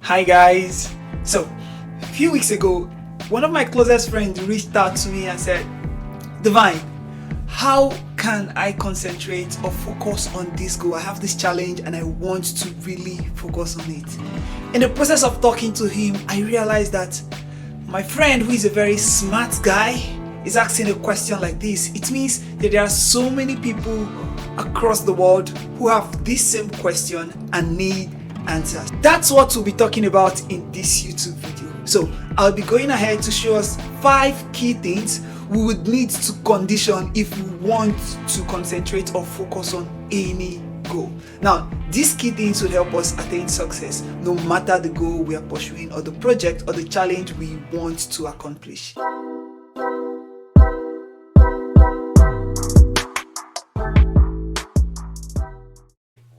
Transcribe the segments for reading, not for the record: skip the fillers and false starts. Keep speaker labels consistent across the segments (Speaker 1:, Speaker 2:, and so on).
Speaker 1: Hi guys. So, a few weeks ago, one of my closest friends reached out to me and said, Divine, how can I concentrate or focus on this goal? I have this challenge and I want to really focus on it. In the process of talking to him, I realized that my friend, who is a very smart guy, is asking a question like this. It means that there are so many people across the world who have this same question and need answers. That's what we'll be talking about in this YouTube video. So I'll be going ahead to show us 5 key things we would need to condition if we want to concentrate or focus on any goal. Now, these key things will help us attain success no matter the goal we are pursuing or the project or the challenge we want to accomplish.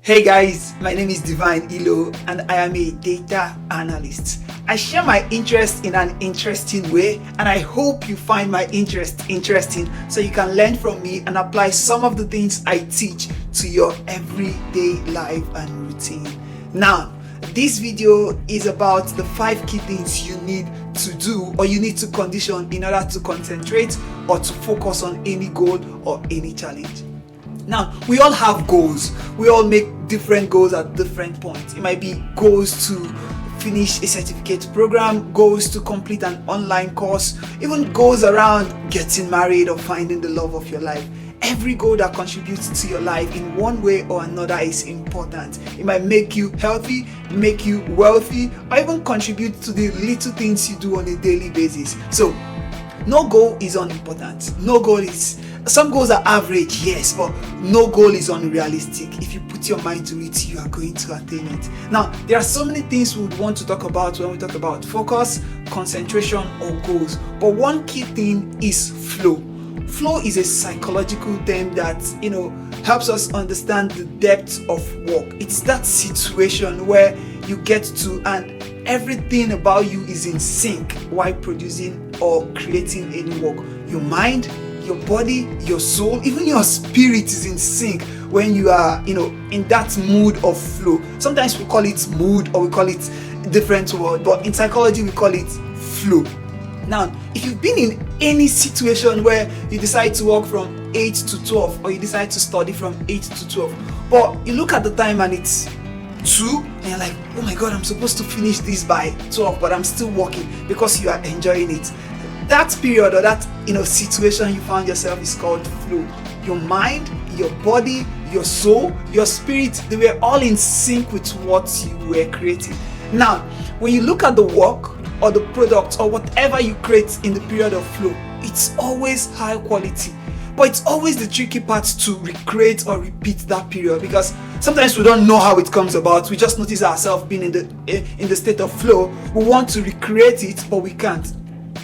Speaker 1: Hey guys, my name is Divine Ilo and I am a data analyst. I share my interest in an interesting way and I hope you find my interest interesting so you can learn from me and apply some of the things I teach to your everyday life and routine. Now, this video is about the 5 key things you need to do or you need to condition in order to concentrate or to focus on any goal or any challenge. Now, we all have goals. We all make different goals at different points. It might be goals to finish a certificate program, goals to complete an online course, even goals around getting married or finding the love of your life. Every goal that contributes to your life in one way or another is important. It might make you healthy, make you wealthy, or even contribute to the little things you do on a daily basis. So, no goal is unimportant. Some goals are average, yes, but no goal is unrealistic. If you put your mind to it, you are going to attain it. Now, there are so many things we would want to talk about when we talk about focus, concentration, or goals. But one key thing is flow. Flow is a psychological term that, helps us understand the depth of work. It's that situation where you get to and everything about you is in sync while producing or creating any work. Your mind, your body, your soul, even your spirit is in sync when you are, in that mood of flow. Sometimes we call it mood or we call it a different word, but in psychology we call it flow. Now, if you've been in any situation where you decide to work from 8 to 12 or you decide to study from 8 to 12, but you look at the time and it's 2 and you're like, oh my god, I'm supposed to finish this by 12, but I'm still working because you are enjoying it. That period or that situation you found yourself is called flow. Your mind, your body, your soul, your spirit, they were all in sync with what you were creating. Now, when you look at the work or the product or whatever you create in the period of flow, it's always high quality. But it's always the tricky part to recreate or repeat that period because sometimes we don't know how it comes about. We just notice ourselves being in the state of flow. We want to recreate it, but we can't.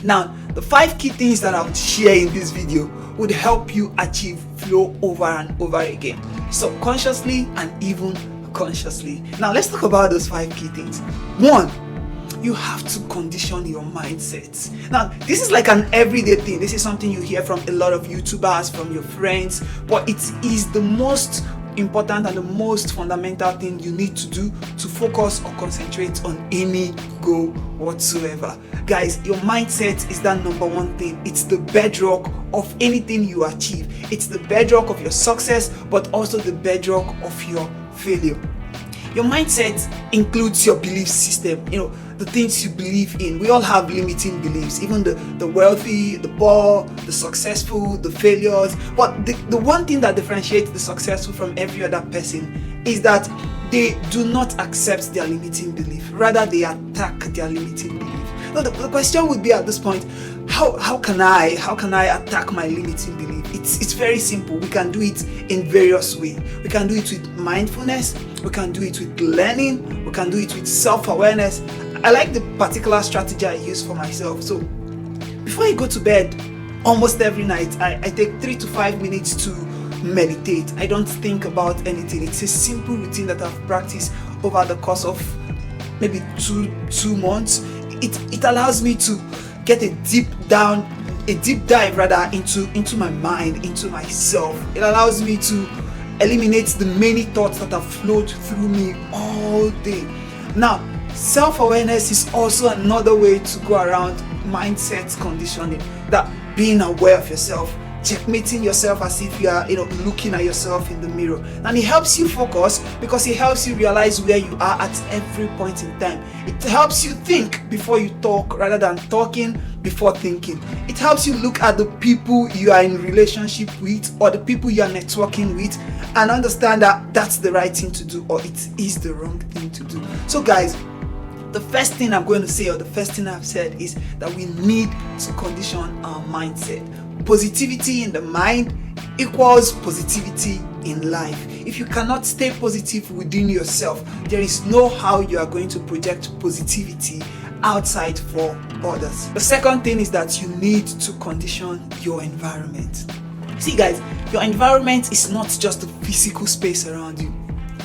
Speaker 1: Now, the 5 key things that I would share in this video would help you achieve flow over and over again, subconsciously and even consciously. Now, let's talk about those 5 key things. 1, you have to condition your mindset. Now, this is like an everyday thing. This is something you hear from a lot of YouTubers, from your friends, but it is the most important and the most fundamental thing you need to do to focus or concentrate on any goal whatsoever. Guys, your mindset is that number 1 thing. It's the bedrock of anything you achieve. It's the bedrock of your success, but also the bedrock of your failure. Your mindset includes your belief system, the things you believe in. We all have limiting beliefs, even the wealthy, the poor, the successful, the failures. But the one thing that differentiates the successful from every other person is that they do not accept their limiting belief. Rather, they attack their limiting belief. Now, the question would be at this point, how can I attack my limiting belief? It's very simple. We can do it in various ways. We can do it with mindfulness. We can do it with learning. We can do it with self-awareness. I like the particular strategy I use for myself. So before I go to bed, almost every night, I take 3 to 5 minutes to meditate. I don't think about anything. It's a simple routine that I've practiced over the course of maybe two months. It allows me to get a deep dive into my mind, into myself. It allows me to eliminate the many thoughts that have flowed through me all day. Now, Self-awareness is also another way to go around mindset conditioning, that being aware of yourself, checkmating yourself as if you are looking at yourself in the mirror. And it helps you focus because it helps you realize where you are at every point in time. It helps you think before you talk rather than talking before thinking. It helps you look at the people you are in relationship with or the people you are networking with and understand that that's the right thing to do or it is the wrong thing to do. So guys, the first thing I'm going to say, or the first thing I've said, is that we need to condition our mindset. Positivity in the mind equals positivity in life. If you cannot stay positive within yourself, there is no how you are going to project positivity outside for others. The second thing is that you need to condition your environment. See guys, your environment is not just the physical space around you.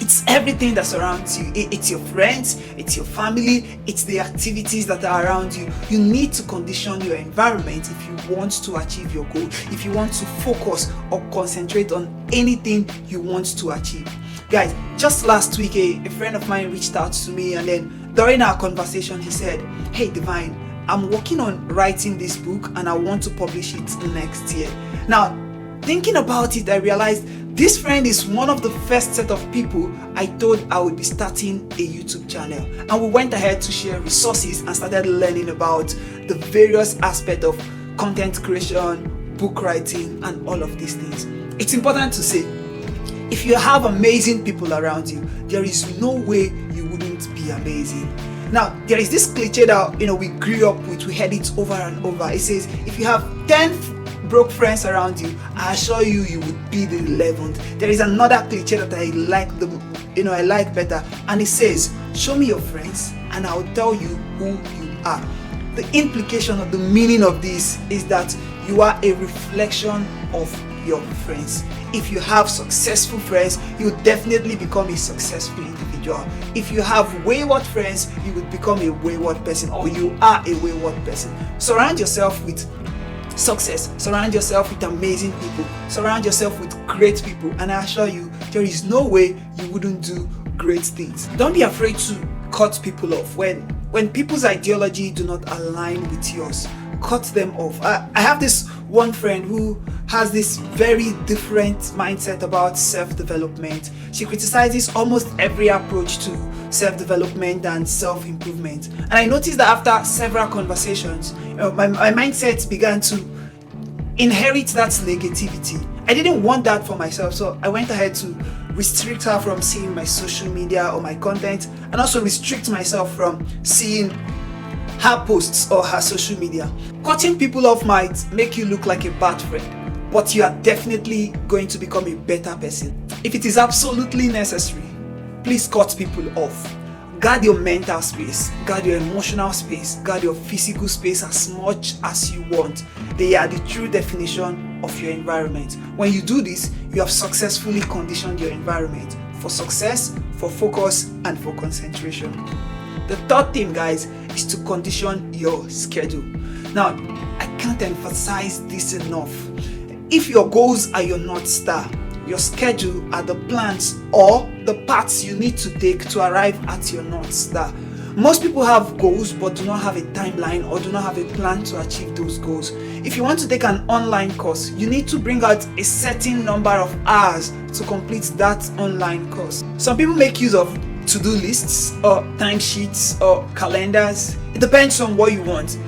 Speaker 1: It's everything that surrounds you. It's your friends, it's your family, it's the activities that are around you. You need to condition your environment if you want to achieve your goal, if you want to focus or concentrate on anything you want to achieve. Guys, just last week, a friend of mine reached out to me, and then during our conversation, he said, "Hey, Divine, I'm working on writing this book and I want to publish it next year." Now, thinking about it, I realized this friend is one of the first set of people I told I would be starting a YouTube channel. And we went ahead to share resources and started learning about the various aspects of content creation, book writing, and all of these things. It's important to say, if you have amazing people around you, there is no way you wouldn't be amazing. Now, there is this cliche that we grew up with, we heard it over and over. It says, if you have 10 broke friends around you, I assure you, you would be the 11th. There is another cliche that I like better, and it says, show me your friends and I'll tell you who you are. The implication of the meaning of this is that you are a reflection of your friends. If you have successful friends, you will definitely become a successful individual. If you have wayward friends, you will become a wayward person, or you are a wayward person. Surround yourself with success, surround yourself with amazing people, surround yourself with great people, and I assure you, there is no way you wouldn't do great things. Don't be afraid to cut people off when people's ideology do not align with yours. Cut them off. I have this one friend who has this very different mindset about self-development. She criticizes almost every approach to self-development and self-improvement. And I noticed that after several conversations, my mindset began to inherit that negativity. I didn't want that for myself, so I went ahead to restrict her from seeing my social media or my content, and also restrict myself from seeing her posts or her social media. Cutting people off might make you look like a bad friend, but you are definitely going to become a better person. If it is absolutely necessary, please cut people off. Guard your mental space, guard your emotional space, guard your physical space as much as you want. They are the true definition of your environment. When you do this, you have successfully conditioned your environment for success, for focus, and for concentration. The third thing, guys, is to condition your schedule. Now, I can't emphasize this enough. If your goals are your North Star, your schedule are the plans or the paths you need to take to arrive at your North Star. Most people have goals but do not have a timeline or do not have a plan to achieve those goals. If you want to take an online course, you need to bring out a certain number of hours to complete that online course. Some people make use of to-do lists or timesheets or calendars. It depends on what you want.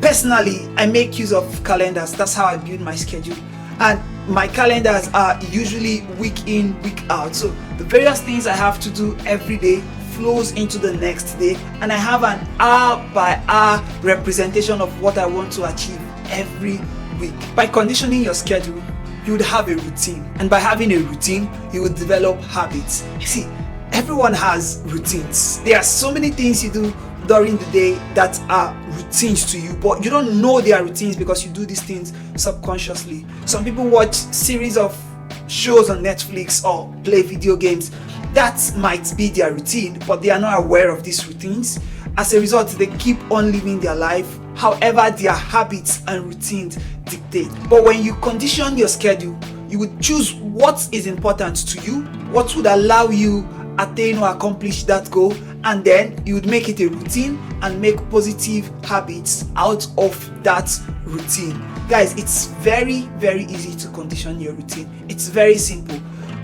Speaker 1: Personally, I make use of calendars. That's how I build my schedule. And my calendars are usually week in, week out. So the various things I have to do every day flows into the next day, and I have an hour by hour representation of what I want to achieve every week. By conditioning your schedule, you would have a routine, and by having a routine, you would develop habits. You see, everyone has routines. There are so many things you do during the day that are routines to you, but you don't know they are routines because you do these things subconsciously. Some people watch series of shows on Netflix or play video games. That might be their routine, but they are not aware of these routines. As a result, they keep on living their life however their habits and routines dictate. But when you condition your schedule, you would choose what is important to you, what would allow you attain or accomplish that goal, and then you would make it a routine and make positive habits out of that routine. Guys, it's very, very easy to condition your routine. It's very simple.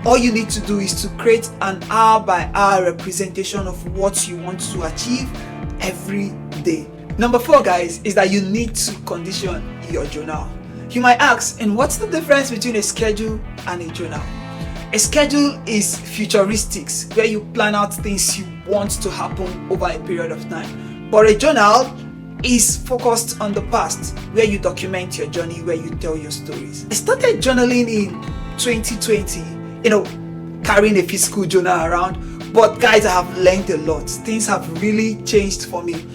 Speaker 1: All you need to do is to create an hour by hour representation of what you want to achieve every day. Number 4, guys, is that you need to condition your journal. You might ask, and what's the difference between a schedule and a journal? A schedule is futuristics, where you plan out things you want to happen over a period of time. But a journal is focused on the past, where you document your journey, where you tell your stories. I started journaling in 2020, carrying a physical journal around. But guys, I have learned a lot. Things have really changed for me.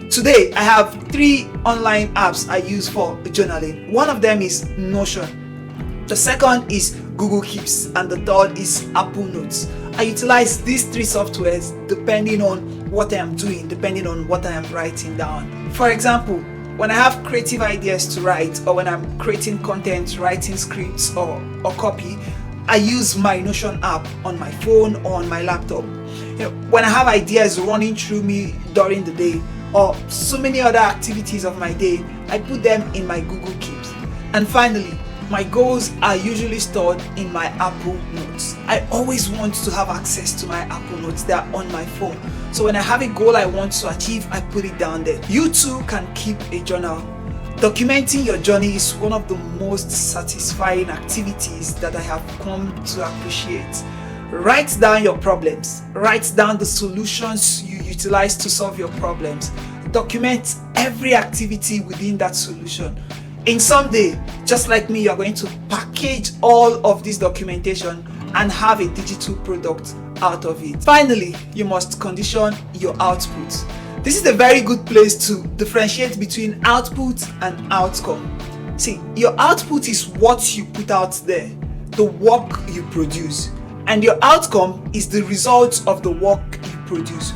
Speaker 1: Today, I have 3 online apps I use for journaling. One of them is Notion. The second is Google Keeps, and the third is Apple Notes. I utilize these 3 softwares depending on what I am doing, depending on what I am writing down. For example, when I have creative ideas to write, or when I'm creating content, writing scripts or copy, I use my Notion app on my phone or on my laptop. When I have ideas running through me during the day, or so many other activities of my day, I put them in my Google Keeps. And finally, my goals are usually stored in my Apple Notes. I always want to have access to my Apple Notes. They are on my phone. So when I have a goal I want to achieve, I put it down there. You too can keep a journal. Documenting your journey is one of the most satisfying activities that I have come to appreciate. Write down your problems. Write down the solutions you utilize to solve your problems. Document every activity within that solution. In some day, just like me, you're going to package all of this documentation and have a digital product out of it. Finally, you must condition your output. This is a very good place to differentiate between output and outcome. See, your output is what you put out there, the work you produce, and your outcome is the result of the work you produce.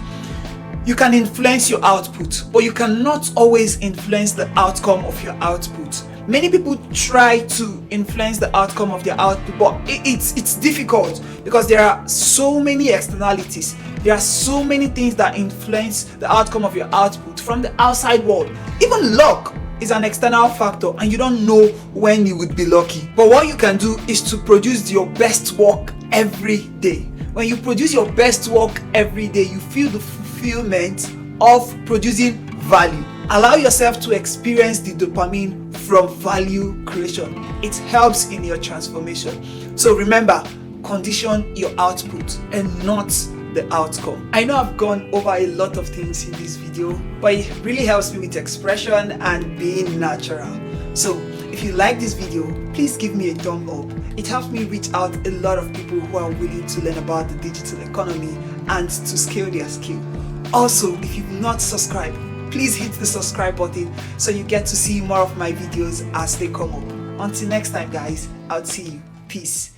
Speaker 1: You can influence your output, but you cannot always influence the outcome of your output. Many people try to influence the outcome of their output, but it's difficult because there are so many externalities. There are so many things that influence the outcome of your output from the outside world. Even luck is an external factor, and you don't know when you would be lucky. But what you can do is to produce your best work every day. When you produce your best work every day, you feel the fulfillment of producing value. Allow yourself to experience the dopamine from value creation. It helps in your transformation. So remember, condition your output and not the outcome. I know I've gone over a lot of things in this video, but it really helps me with expression and being natural. So if you like this video, please give me a thumb up. It helps me reach out a lot of people who are willing to learn about the digital economy and to scale their skill. Also, if you've not subscribed, please hit the subscribe button so you get to see more of my videos as they come up. Until next time, guys, I'll see you. Peace.